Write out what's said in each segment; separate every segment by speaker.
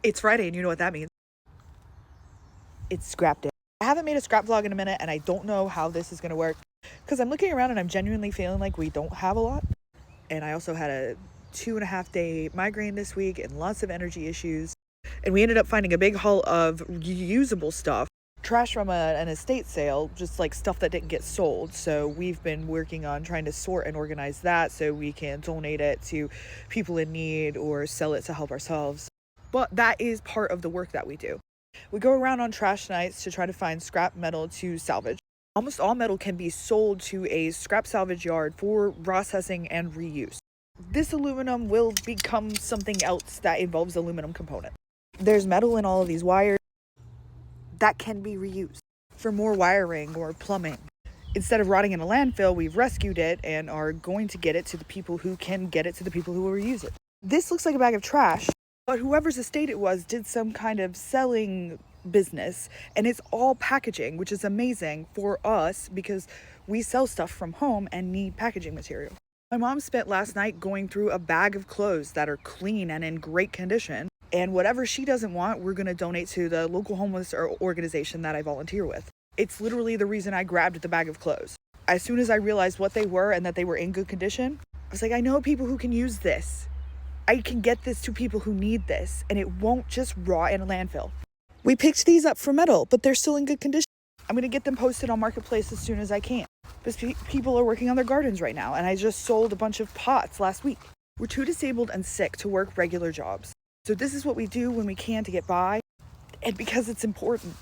Speaker 1: It's Friday, and you know what that means. It's scrap day. I haven't made a scrap vlog in a minute, and I don't know how this is going to work because I'm looking around and I'm genuinely feeling like we don't have a lot. And I also had a 2.5 day migraine this week and lots of energy issues. And we ended up finding a big haul of reusable stuff, trash from an estate sale, just like stuff that didn't get sold. So we've been working on trying to sort and organize that so we can donate it to people in need or sell it to help ourselves. But that is part of the work that we do. We go around on trash nights to try to find scrap metal to salvage. Almost all metal can be sold to a scrap salvage yard for processing and reuse. This aluminum will become something else that involves aluminum component. There's metal in all of these wires that can be reused for more wiring or plumbing. Instead of rotting in a landfill, we've rescued it and are going to get it to the people who can get it to the people who will reuse it. This looks like a bag of trash, but whoever's estate it was did some kind of selling business, and it's all packaging, which is amazing for us because we sell stuff from home and need packaging material. My mom spent last night going through a bag of clothes that are clean and in great condition, and whatever she doesn't want, we're going to donate to the local homeless organization that I volunteer with. It's literally the reason I grabbed the bag of clothes. As soon as I realized what they were and that they were in good condition, I was like, I know people who can use this. I can get this to people who need this, and it won't just rot in a landfill. We picked these up for metal, but they're still in good condition. I'm going to get them posted on Marketplace as soon as I can. Because people are working on their gardens right now, and I just sold a bunch of pots last week. We're too disabled and sick to work regular jobs. So this is what we do when we can to get by, and because it's important.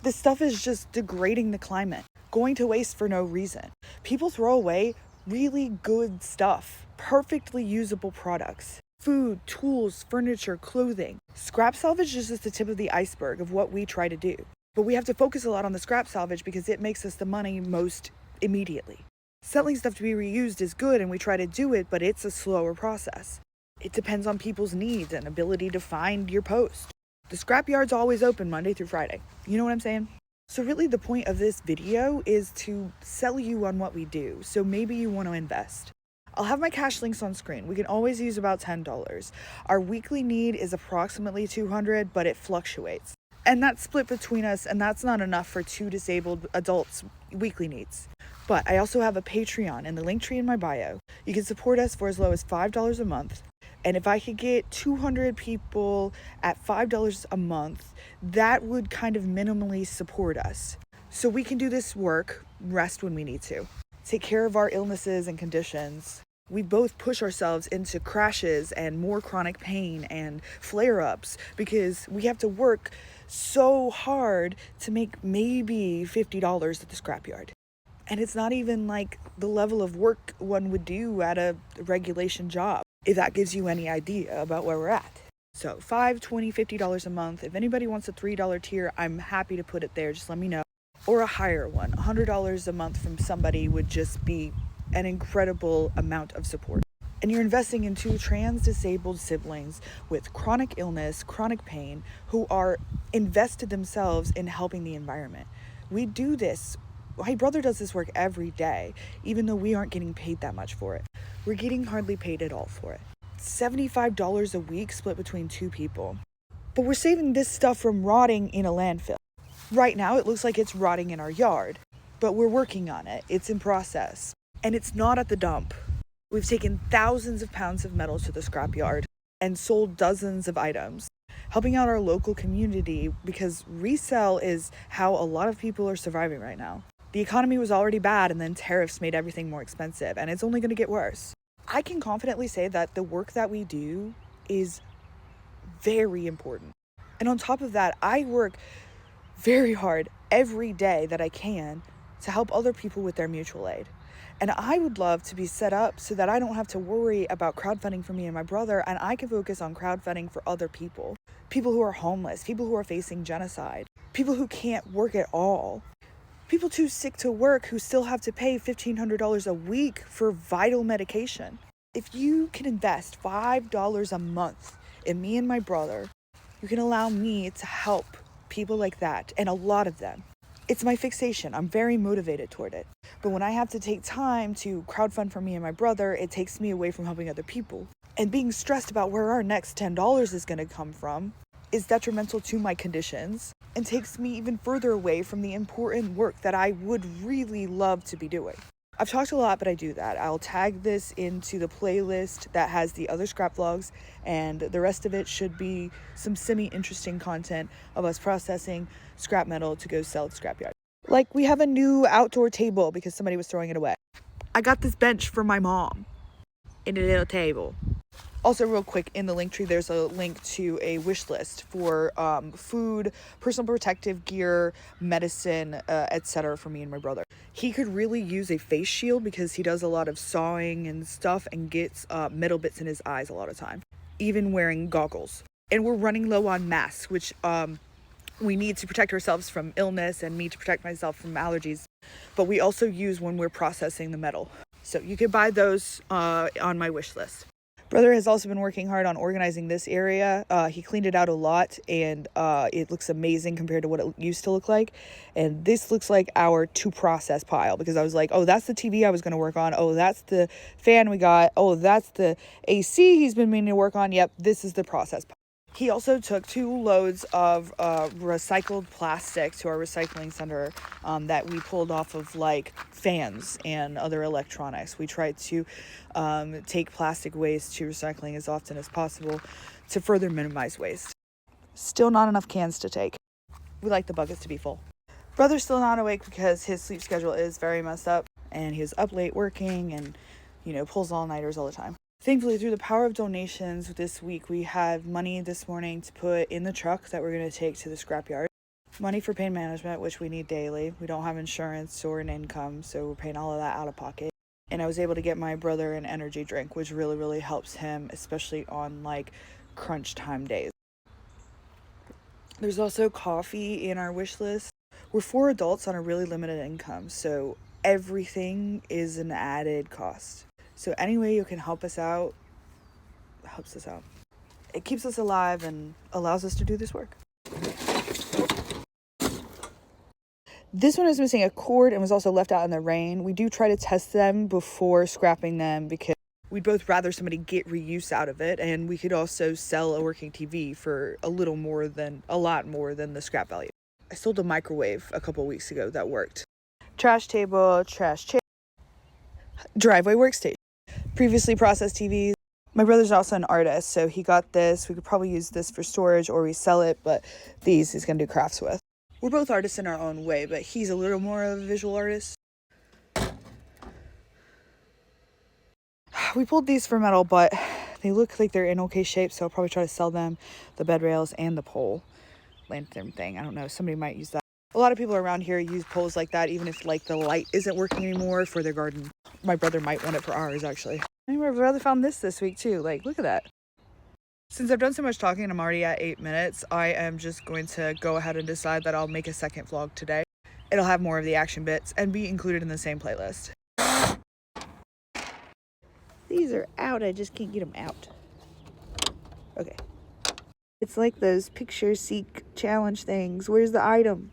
Speaker 1: This stuff is just degrading the climate, going to waste for no reason. People throw away really good stuff, perfectly usable products. Food, tools, furniture, clothing. Scrap salvage is just the tip of the iceberg of what we try to do. But we have to focus a lot on the scrap salvage because it makes us the money most immediately. Selling stuff to be reused is good and we try to do it, but it's a slower process. It depends on people's needs and ability to find your post. The scrap yard's always open Monday through Friday. You know what I'm saying? So really the point of this video is to sell you on what we do. So maybe you want to invest. I'll have my cash links on screen. We can always use about $10. Our weekly need is approximately $200, but it fluctuates. And that's split between us, and that's not enough for 2 disabled adults' weekly needs. But I also have a Patreon in the link tree in my bio. You can support us for as low as $5 a month. And if I could get 200 people at $5 a month, that would kind of minimally support us. So we can do this work, rest when we need to. Take care of our illnesses and conditions. We both push ourselves into crashes and more chronic pain and flare-ups because we have to work so hard to make maybe $50 at the scrapyard. And it's not even like the level of work one would do at a regulation job, if that gives you any idea about where we're at. So $5, $20, $50 a month. If anybody wants a $3 tier, I'm happy to put it there. Just let me know. Or a higher one. $100 a month from somebody would just be an incredible amount of support. And you're investing in 2 trans-disabled siblings with chronic illness, chronic pain, who are invested themselves in helping the environment. We do this. My brother does this work every day, even though we aren't getting paid that much for it. We're getting hardly paid at all for it. $75 a week split between 2 people. But we're saving this stuff from rotting in a landfill. Right now, it looks like it's rotting in our yard, but we're working on it. It's in process, and it's not at the dump. We've taken thousands of pounds of metal to the scrapyard and sold dozens of items, helping out our local community because resell is how a lot of people are surviving right now. The economy was already bad, and then tariffs made everything more expensive, and it's only going to get worse. I can confidently say that the work that we do is very important. And on top of that, I work very hard every day that I can to help other people with their mutual aid. And I would love to be set up so that I don't have to worry about crowdfunding for me and my brother, and I can focus on crowdfunding for other people. People who are homeless, people who are facing genocide, people who can't work at all, people too sick to work who still have to pay $1,500 a week for vital medication. If you can invest $5 a month in me and my brother, you can allow me to help people like that, and a lot of them. It's my fixation. I'm very motivated toward it. But when I have to take time to crowdfund for me and my brother, it takes me away from helping other people. And being stressed about where our next $10 is going to come from, is detrimental to my conditions and takes me even further away from the important work that I would really love to be doing. I've talked a lot, but I do that. I'll tag this into the playlist that has the other scrap vlogs, and the rest of it should be some semi-interesting content of us processing scrap metal to go sell at scrapyard. Like, we have a new outdoor table because somebody was throwing it away. I got this bench for my mom in a little table. Also, real quick, in the link tree, there's a link to a wish list for food, personal protective gear, medicine, etc. for me and my brother. He could really use a face shield because he does a lot of sawing and stuff and gets metal bits in his eyes a lot of time, even wearing goggles. And we're running low on masks, which we need to protect ourselves from illness and me to protect myself from allergies. But we also use when we're processing the metal. So you can buy those on my wish list. Brother has also been working hard on organizing this area. He cleaned it out a lot, and it looks amazing compared to what it used to look like. And this looks like our to-process pile, because I was like, oh, that's the TV I was going to work on. Oh, that's the fan we got. Oh, that's the AC he's been meaning to work on. Yep, this is the process pile. He also took 2 loads of recycled plastic to our recycling center that we pulled off of like fans and other electronics. We tried to take plastic waste to recycling as often as possible to further minimize waste. Still not enough cans to take. We like the buckets to be full. Brother's still not awake because his sleep schedule is very messed up, and he was up late working and, you know, pulls all-nighters all the time. Thankfully, through the power of donations this week, we have money this morning to put in the truck that we're going to take to the scrapyard. Money for pain management, which we need daily. We don't have insurance or an income, so we're paying all of that out of pocket. And I was able to get my brother an energy drink, which really, really helps him, especially on like crunch time days. There's also coffee in our wish list. We're 4 adults on a really limited income, so everything is an added cost. So any way you can help us out, helps us out. It keeps us alive and allows us to do this work. This one is missing a cord and was also left out in the rain. We do try to test them before scrapping them because we'd both rather somebody get reuse out of it, and we could also sell a working TV for a lot more than the scrap value. I sold a microwave a couple weeks ago that worked. Trash table, trash chair, driveway workstation. Previously processed TVs. My brother's also an artist, so he got this. We could probably use this for storage or resell it, but these he's going to do crafts with. We're both artists in our own way, but he's a little more of a visual artist. We pulled these for metal, but they look like they're in okay shape, so I'll probably try to sell them, the bed rails and the pole lantern thing. I don't know, somebody might use that. A lot of people around here use poles like that, even if like the light isn't working anymore for their garden. My brother might want it for ours, actually. And my brother found this week too. Like, look at that. Since I've done so much talking and I'm already at 8 minutes, I am just going to go ahead and decide that I'll make a second vlog today. It'll have more of the action bits and be included in the same playlist. These are out. I just can't get them out. Okay. It's like those picture seek challenge things. Where's the item?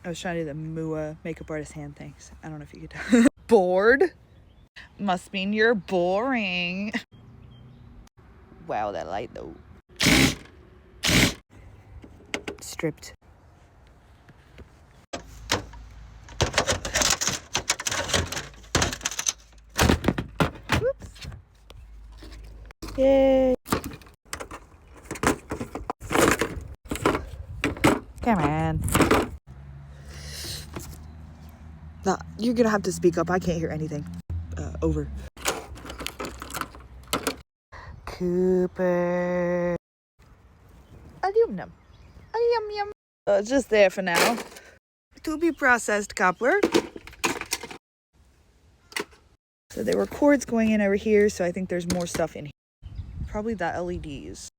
Speaker 1: I was trying to do the Mua makeup artist hand things. I don't know if you could tell. Bored? Must mean you're boring. Wow, that light though. Stripped. Whoops. Yay. Come on. Nah, you're gonna have to speak up. I can't hear anything. Over. Cooper. Aluminum. Yum. Just there for now. To be processed copper. So there were cords going in over here, so I think there's more stuff in here. Probably the LEDs.